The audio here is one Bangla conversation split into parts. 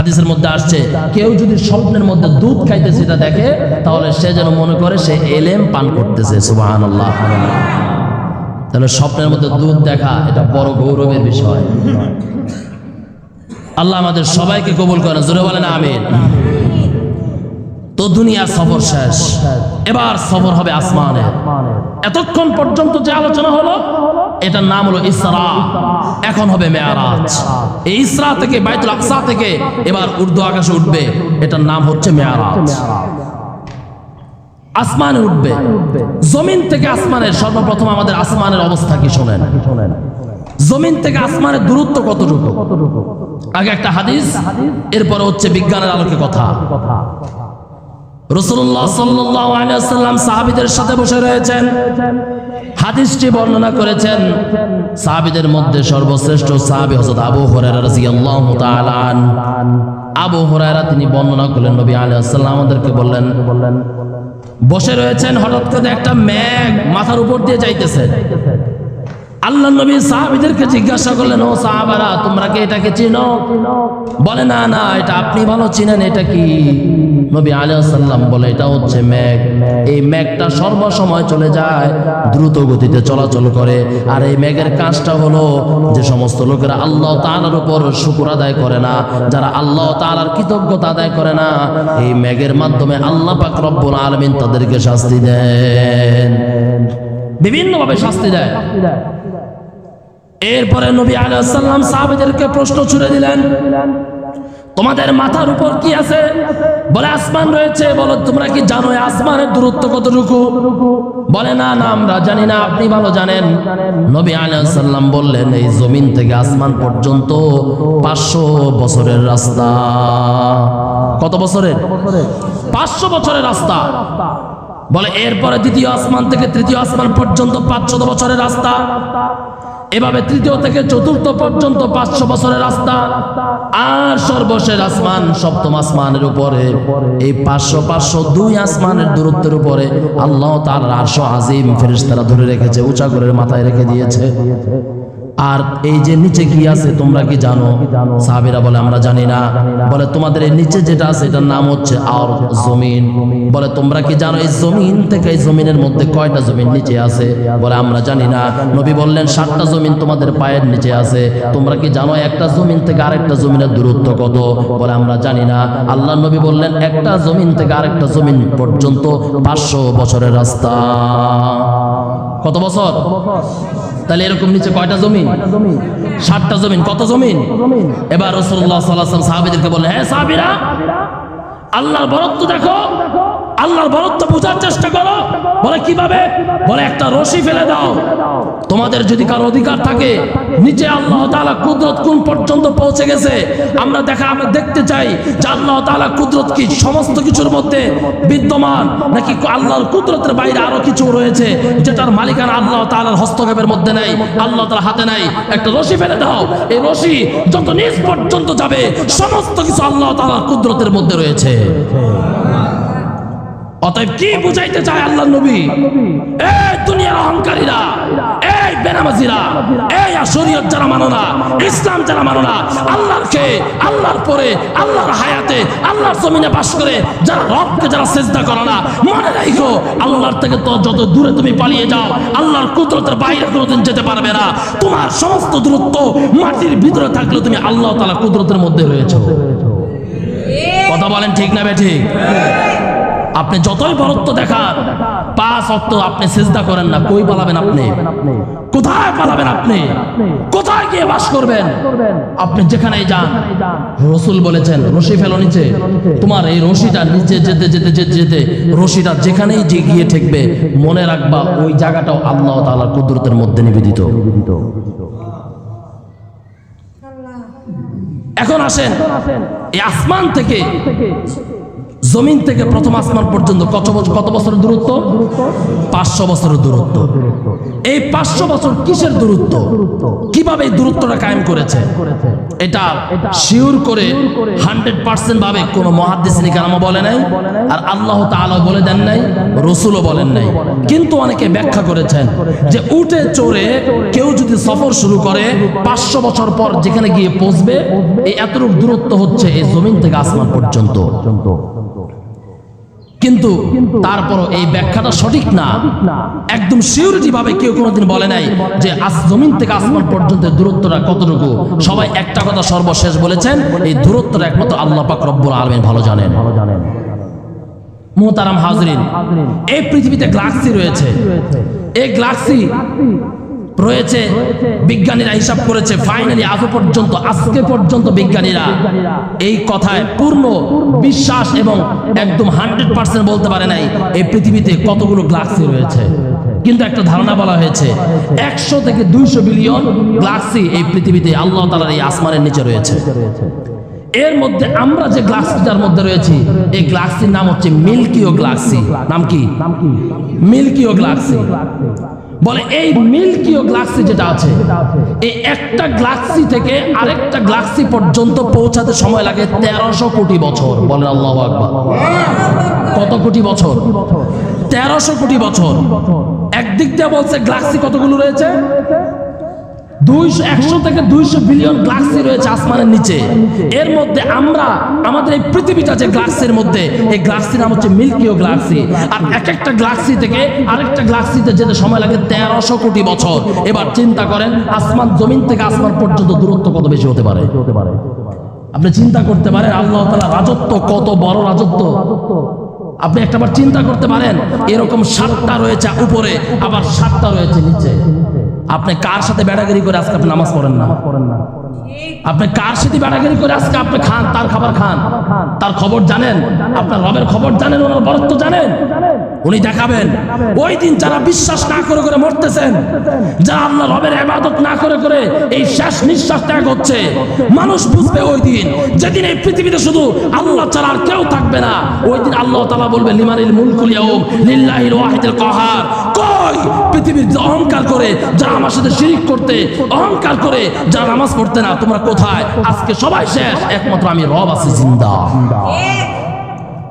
হাদিসের মধ্যে আসছে, কেউ যদি স্বপ্নের মধ্যে দুধ খাইতেছে এটা দেখে, তাহলে সে যেন মনে করে সে এলেম পান করতেছে। সুবহানাল্লাহ। তাহলে স্বপ্নের মধ্যে দুধ দেখা এটা বড় গৌরবের বিষয়। আল্লাহ আমাদের সবাইকে কবুল করেন, জোরে বলেন আমিন। তো দুনিয়ার সফর শেষ, এবার সফর হবে আসমানে। এতক্ষণ পর্যন্ত যে আলোচনা হলো এটার নাম হলো ইসরা, এখন হবে মেরাজ। এই ইসরা থেকে বাইতুল আকসা থেকে এবার উর্দু আকাশে উঠবে, এটার নাম হচ্ছে মেরাজ। আসমানে উঠবে, জমিন থেকে আসমানের সর্বপ্রথম আমাদের আসমানের অবস্থা কি শোনেন। জমিন থেকে আসমানের দূরত্ব কতটুকু? আগে একটা হাদিস, এরপরে হচ্ছে বিজ্ঞানের আলোকে কথা। রাসূলুল্লাহ সাল্লাল্লাহু আলাইহি ওয়াসাল্লাম সাহাবীদের সাথে বসে রয়েছেন, হাদিসটি বর্ণনা করেছেন। সাহাবীদের মধ্যে সর্বশ্রেষ্ঠ সাহাবী হযরত আবু হুরায়রা রাদিয়াল্লাহু তাআলা আনহু। আবু হুরায়রা তিনি বর্ণনা করলেন, নবী আলাইহিস সালাম আমাদেরকে বললেন, বসে রয়েছেন, হঠাৎ করে একটা মেঘ মাথার উপর দিয়ে যাইতেছে। আল্লাহ নবী সাহাবীদেরকে জিজ্ঞাসা করলেন, ও সাহাবারা, তোমরা কি এটাকে চিনো? বলে, না না, এটা আপনি ভালো চিনেন, এটা কি? নবী আলাইহিস সালাম বলে, এটা হচ্ছে মেঘ। এই মেঘটা সর্বসময় চলে যায়, দ্রুত গতিতে চলাচল করে। আর এই মেঘের কাজটা হলো, যে সমস্ত লোকেরা আল্লাহ তাআলার উপর শুকর আদায় করে না, যারা আল্লাহ তাআলার কৃতজ্ঞতা আদায় করে না, এই মেঘের মাধ্যমে আল্লাহ পাক রব্বুল আলামিন তাদেরকে শাস্তি দেন, বিভিন্নভাবে শাস্তি দেয়। এরপরে নবী আলাইহিস সালাম সাহাবীদেরকে প্রশ্ন ছুড়ে দিলেন, তোমাদের মাথার উপর কি আছে? বলে, আসমান রয়েছে। বলো, তোমরা কি জানো আসমানের দূরত্ব কতটুকু? বলে, না না, আমরা জানি না, আপনি ভালো জানেন। নবী আলাইহিস সালাম বললেন, এই জমিন থেকে আসমান পর্যন্ত 500 বছরের রাস্তা। কত বছরের? 500 বছরের রাস্তা। বলে, এরপরে দ্বিতীয় আসমান থেকে তৃতীয় আসমান পর্যন্ত 500 বছরের রাস্তা। এভাবে তৃতীয় থেকে চতুর্থ পর্যন্ত 500 বছরের রাস্তা। আর সর্বশেষ আসমান, সপ্তম আসমানের উপরে এই 500 আসমানের দূরত্বের উপরে আল্লাহ তাআলার আরশ আজিম ফেরেশতারা ধরে রেখেছে, উঁচা করে মাথায় রেখে দিয়েছে। আর এই যে নিচে কি আছে তোমরা কি জানো? সাহাবীরা বলে, আমরা জানি না। বলে, তোমাদের এই নিচে যেটা আছে এটার নাম হচ্ছে আর জমিন। বলে, তোমরা কি জানো এই জমিন থেকে এই জমিনের মধ্যে কয়টা জমিন নিচে আছে? বলে, আমরা জানি না। নবী বললেন, 7টা জমিন তোমাদের পায়ের নিচে আছে। তোমরা কি জানো একটা জমিন থেকে আরেকটা জমিনের দূরত্ব কত? বলে, আমরা জানি না। আল্লাহ নবী বললেন, একটা জমিন থেকে আরেকটা জমিন পর্যন্ত 500 বছরের রাস্তা। কত বছর? তাহলে এরকম নিচে কয়টা জমিন? 7টা জমিন। কত জমিন? এবার রাসূলুল্লাহ সাল্লাল্লাহু আলাইহি ওয়াসাল্লাম সাহাবীদেরকে বললেন, হে সাহাবীরা, আল্লাহর বরত্ব দেখো, আল্লাহর বরত্ব বোঝার চেষ্টা করো। বলে, কিভাবে? বলে, একটা রশি ফেলে দাও। তোমাদের যদি কারো অধিকার থাকে, নিচে আল্লাহ তাআলা কুদরত কোন পর্যন্ত পৌঁছে গেছে আমরা দেখতে চাই যে আল্লাহ তাআলা কুদরত কি সমস্ত কিছুর মধ্যে বিদ্যমান, নাকি আল্লাহর কুদরতের বাইরে আরো কিছু রয়েছে যেটার মালিকানা আল্লাহ তাআলার হস্তক্ষেপের মধ্যে নাই, আল্লাহ তাআলার হাতে নাই। একটা রশি ফেলে দাও, এই রশি যত নিচ পর্যন্ত যাবে সমস্ত কিছু আল্লাহ তাআলার কুদরতের মধ্যে রয়েছে। অতএব কি বুঝাইতে চায় আল্লাহ নবী? এই দুনিয়ার অহংকারীরা, এই বেনামাজিরা, এই শরীয়ত যারা মানো না, ইসলাম যারা মানো না, আল্লাহকে, আল্লাহর পরে, আল্লাহর হায়াতে, আল্লাহর জমিনে বাস করে যারা রবকে যারা সিজদা করে না, মনে রাখো আল্লাহর থেকে তো যত দূরে তুমি পালিয়ে যাও, আল্লাহর কুদরতের বাইরে কোনোদিন যেতে পারবে না। তোমার সমস্ত দূরত্ব মাটির ভিতরে থাকলে তুমি আল্লাহ তাআলার কুদরতের মধ্যে রয়েছো। কথা বলেন ঠিক না বেঠিক? আপনি যতই বরত্ব দেখান, 5 ওয়াক্ত আপনি সিজদা করেন না, কই পালাবেন আপনি? কোথায় পালাবেন আপনি? কোথায় গিয়ে বাস করবেন? আপনি যেখানেই যান, রাসূল বলেছেন, রশি ফেলো নিচে। তোমার এই রশিটা নিচে যেতে যেতে যেতে যেতে রশিটা যেখানেই যে গিয়ে ঠেকবে, মনে রাখবা ওই জায়গাটাও আল্লাহ তাআলার কুদরতের মধ্যে নিবেদিত। এখন আসেন, এই আসমান থেকে জমিন থেকে প্রথম আসমান পর্যন্ত কত বছরের দূরত্ব? 500 বছরের দূরত্ব। এই 500 বছর কিসের দূরত্ব? কিভাবে এই দূরত্বটা কায়েম করেছে? এটা শিওর করে 100% ভাবে কোন মুহাদ্দিসিন কেরাম বলে নাই, আর আল্লাহ তাআলা বলে দেন নাই, রাসূলও বলেন নাই। কিন্তু অনেকে ব্যাখ্যা করেছেন যে উটে চড়ে কেউ যদি সফর শুরু করে 500 বছর পর যেখানে গিয়ে পৌঁছবে, এই এতটুকু দূরত্ব হচ্ছে এই জমিন থেকে আসমান পর্যন্ত। কিন্তু তারপরও এই ব্যাখ্যাটা সঠিক না। একদম সিউরিটি ভাবে কেউ কোনোদিন বলে নাই যে জমিন থেকে আসমান পর্যন্ত দূরত্বটা কতটুকু। সবাই একটা কথা সর্বশেষ বলেছেন, এই দূরত্বটা একমাত্র আল্লাহ পাক রব্বুল আলামিন ভালো জানেন। মুহতারাম হাজরিন, এই পৃথিবীতে গ্যালাক্সি রয়েছে। এই গ্যালাক্সি রয়েছে, বিজ্ঞানীরা হিসাব করেছে, ফাইনালি আজকে পর্যন্ত বিজ্ঞানীরা এই কথায় পূর্ণ বিশ্বাস এবং একদম 100% বলতে পারে নাই এই পৃথিবীতে কতগুলো গ্যালাক্সি রয়েছে। কিন্তু একটা ধারণা বলা হয়েছে 100 থেকে 200 বিলিয়ন গ্যালাক্সি এই পৃথিবীতে আল্লাহ তাআলার এই আসমানের নিচে রয়েছে। এর মধ্যে আমরা যে গ্যালাক্সিটার মধ্যে রয়েছি, এই গ্যালাক্সির নাম হচ্ছে মিল্কি ওয়ে গ্যালাক্সি। নাম কি? Milky way galaxy. বলে এই মিল্কি ওয়ে গ্যালাক্সি যেটা আছে, এই একটা গ্যালাক্সি থেকে আরেকটা গ্যালাক্সি পর্যন্ত পৌঁছাতে সময় লাগে 1300 কোটি বছর। বলেন আল্লাহু আকবার। কত কোটি বছর? 1300 কোটি বছর। একদিক দিয়ে বলছে গ্যালাক্সি কতগুলো রয়েছে? 100 থেকে 200 বিলিয়ন গ্যালাক্সি রয়েছে আসমানের নিচে। এর মধ্যে আমরা আমাদের এই পৃথিবীটা যে গ্যালাক্সির মধ্যে, এই গ্যালাক্সির নাম হচ্ছে মিল্কি ওয়ে গ্যালাক্সি। আর একটা গ্যালাক্সি থেকে আরেকটা গ্যালাক্সিতে যেতে সময় লাগে 1300 কোটি বছর। এবার চিন্তা করেন আসমান, জমিন থেকে আসমান পর্যন্ত দূরত্ব কত বেশি হতে পারে? আপনি চিন্তা করতে পারেন আল্লাহ তাআলার রাজত্ব কত বড় রাজত্ব। আপনি একটাবার চিন্তা করতে পারেন, এরকম 7টা রয়েছে উপরে, আবার 7টা রয়েছে নিচে। আপনি কার সাথে বেড়াগিরি করে আজকে আপনি নামাজ পড়েন না? আপনি কার সাথে বেড়াগিরি করে আজকে আপনি খান, তার খাবার খান, তার খবর জানেন? আপনার রবের খবর জানেন? ওনার বরত্ব জানেন? উনি দেখাবেন ওই দিন যারা বিশ্বাস না করে করে মরতেছেন, যারা আল্লাহ রবের ইবাদত না করে করে এই শেষ নিঃশ্বাস ত্যাগ হচ্ছে, মানুষ বুঝবে ওই দিন, যেদিন এই পৃথিবীতে শুধু আল্লাহ ছাড়া আর কেউ থাকবে না। ওই দিন আল্লাহ তাআলা বলবে লিমানিল মুলকুল ইয়াউম লিল্লাহিল ওয়াহিদুল কাহার। কই পৃথিবীর অহংকার করে যারা আমার সাথে শিরিক করতে, অহংকার করে যারা নামাজ পড়তে না, তোমরা কোথায়? আজকে সবাই শেষ, একমাত্র আমি রব আছি জিন্দা।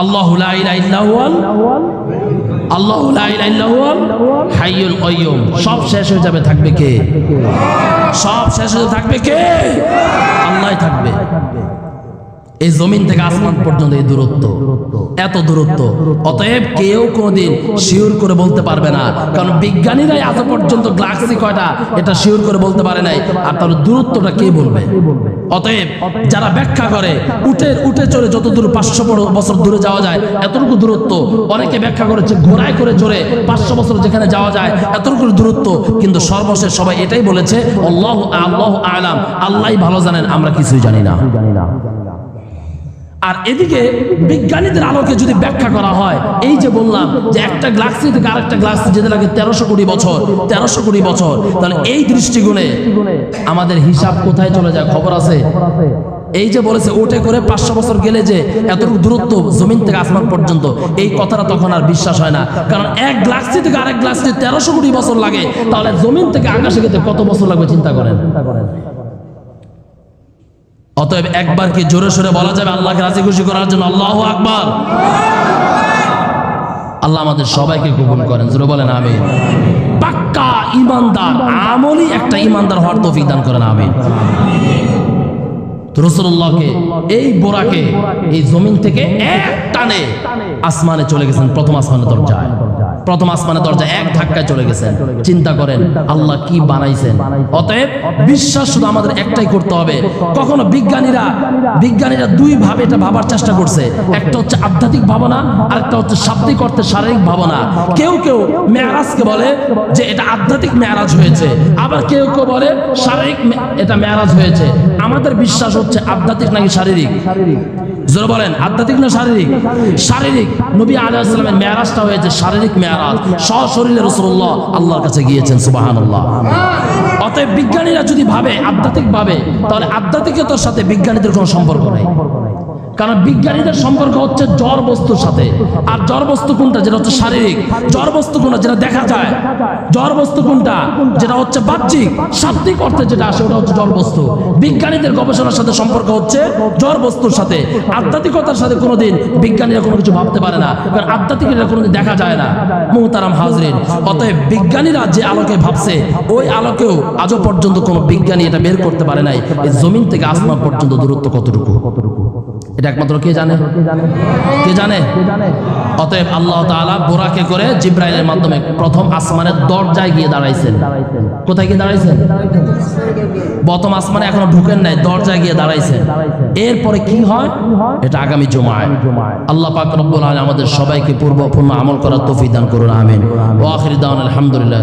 আল্লাহু লা ইলাহা ইল্লা হুয়াল আল্লাহু লা ইলাহা ইল্লা হুয়াল হাইয়ুল কাইয়ুম। সব শেষ হয়ে যাবে, থাকবে কে? সব শেষ হয়ে থাকবে কে? আল্লাহই থাকবে। এই জমিন থেকে আসমান পর্যন্ত এই দূরত্ব, এত দূরত্ব। অতএব কেউ কোনোদিন শিওর করে বলতে পারবে না, কারণ বিজ্ঞানীরাই আজ পর্যন্ত গ্যালাক্সি কয়টা এটা শিওর করে বলতে পারে নাই। আর তার দূরত্বটা কে বলবে? অতএব যারা ব্যাখ্যা করে উঠে চড়ে যত দূর 500 বছর দূরে যাওয়া যায় এতটুকু দূরত্ব, অনেকে ব্যাখ্যা করেছে ঘোড়ায় করে চড়ে 500 বছর যেখানে যাওয়া যায় এতটুকু দূরত্ব। কিন্তু সর্বশেষ সবাই এটাই বলেছে আল্লাহু আ'লাম, আল্লাহই ভালো জানেন, আমরা কিছুই জানি না। আর এদিকে বিজ্ঞানীদের আলোকে যদি ব্যাখ্যা করা হয়, এই যে বললাম যে একটা গ্যালাক্সি থেকে আরেকটা গ্যালাক্সি যেতে লাগে 1300 কোটি বছর, 1300 কোটি বছর, তাহলে এই দৃষ্টিকোণে আমাদের হিসাব কোথায় চলে যায় খবর আছে? এই যে বলেছে ওটে করে 500 বছর গেলে যে এতটুকু দূরত্ব জমিন থেকে আসমান পর্যন্ত, এই কথাটা তখন আর বিশ্বাস হয় না। কারণ এক গ্যালাক্সি থেকে আরেক গ্যালাক্সি 1300 কোটি বছর লাগে, তাহলে জমিন থেকে আকাশে যেতে কত বছর লাগবে চিন্তা করেন। অতএব একবার কি জোরে সোরে বলা যাবে আল্লাহকে রাজি খুশি করার জন্য আল্লাহু আকবার? আল্লাহ আমাদের সবাইকে কবুল করেন, জোরে বলেন আমিন। পাক্কা ঈমানদার, আমলি একটা ঈমানদার হওয়ার তৌফিক দান করেন, আমিন। রাসূলুল্লাহকে এই বোরাকে এই জমিন থেকে এক টানে আসমানে চলে গেছেন, প্রথম আসমানের দরজায়। প্রথম আসমানের দরজা এক ধাক্কায় চলে গেছেন। চিন্তা করেন আল্লাহ কি বানাইছেন। অতএব বিশ্বাস শুধু আমাদের একটাই করতে হবে। কখনো বিজ্ঞানীরা দুই ভাবে এটা ভাবার চেষ্টা করছে, একটা হচ্ছে আধ্যাত্মিক ভাবনা, আর একটা হচ্ছে শাব্দিক অর্থে শারীরিক ভাবনা। কেউ মেরাজকে বলে যে এটা আধ্যাত্মিক মেরাজ হয়েছে, আবার কেউ বলে শারীরিক এটা মেরাজ হয়েছে। আমাদের বিশ্বাস হচ্ছে আধ্যাত্মিক নাকি শারীরিক? জোরে বলেন, আধ্যাত্মিক না শারীরিক? শারীরিক। নবী আলাইহিস সালামের মেরাজটা হয়েছে শারীরিক মেরাজ, সশরীরে রাসূলুল্লাহ আল্লাহর কাছে গিয়েছেন, সুবহানাল্লাহ। অতএব বিজ্ঞানীরা যদি ভাবে আধ্যাত্মিক ভাবে, তাহলে আধ্যাত্মিকতার সাথে বিজ্ঞানীদের কোনো সম্পর্ক নেই। কারণ বিজ্ঞানীদের সম্পর্ক হচ্ছে জড় বস্তুর সাথে। আর জড় বস্তু কোনটা? যেটা হচ্ছে শারীরিক। জড় বস্তু কোনটা? যেটা দেখা যায়। জড় বস্তু কোনটা? যেটা হচ্ছে বাহ্যিক, শাব্দিক অর্থে যেটা আসে ওটা হচ্ছে জড় বস্তু। বিজ্ঞানীদের গবেষণার সাথে সম্পর্ক হচ্ছে জড় বস্তুর সাথে। আধ্যাত্মিকতার সাথে কোনোদিন বিজ্ঞানীরা কোনো কিছু ভাবতে পারে না, কারণ আধ্যাত্মিকতা কোনোদিন দেখা যায় না। মুহতারাম হাজরিন, অতএব বিজ্ঞানীরা যে আলোকে ভাবছে ওই আলোকেও আজও পর্যন্ত কোনো বিজ্ঞানী এটা বের করতে পারে নাই এই জমিন থেকে আসমান পর্যন্ত দূরত্ব কতটুকু। এটা একমাত্র কে জানে? কে জানে? অতএব আল্লাহ তাআলা বোরাকে করে জিব্রাইলের মাধ্যমে প্রথম আসমানের দরজায় গিয়ে দাঁড়াইছেন। কোথায় গিয়ে দাঁড়াইছেন? প্রথম আসমানে এখনো ঢুকেন নাই, দরজায় গিয়ে দাঁড়াইছেন। এরপরে কি হয় এটা আগামী জুমায়। আল্লাহ পাক রব্বুল আলামিন আমাদের সবাইকে পূর্ণ আমল করার তৌফিক দান করুন, আমিন। ওয়া আখিরু দাওয়ানা আলহামদুলিল্লাহ।